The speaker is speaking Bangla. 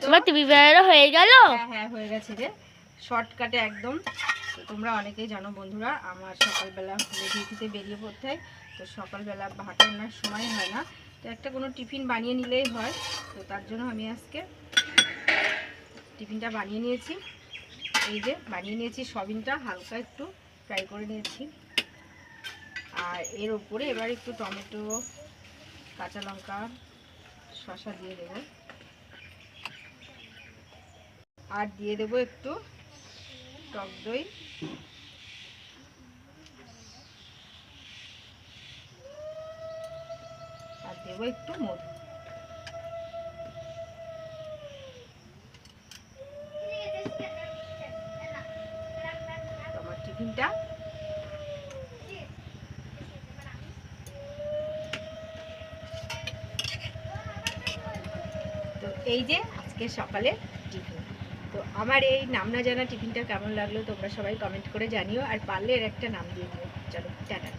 তোমার টিভি বেড়ানো হয়ে গেল? হ্যাঁ হয়ে গেছে রে, শর্টকাটে একদম। তো তোমরা অনেকেই জানো বন্ধুরা, আমার সকালবেলা ডিউটিতে বেরিয়ে পড়তে হয়, তো সকালবেলা ভাত রান্নার সময় হয় না, তো একটা কোনো টিফিন বানিয়ে নিলেই হয়। তো তার জন্য আমি আজকে টিফিনটা বানিয়ে নিয়েছি। এই যে বানিয়ে নিয়েছি, সয়াবিনটা হালকা একটু ফ্রাই করে নিয়েছি, আর এর উপরে এবার একটু টমেটো, কাঁচা লঙ্কা, শসা দিয়ে দেবো, আর দিয়ে দেবো একটু টক দই, আর দেবো একটু মধু। আমার টিফিনটা তো এই যে আজকে সকালে টিফিন। তো আমার এই নাম না জানা টিফিনটা কেমন লাগলো তোমরা সবাই কমেন্ট করে জানিও, আর পারলে এর একটা নাম দিয়ে দিও। চলো টাটা।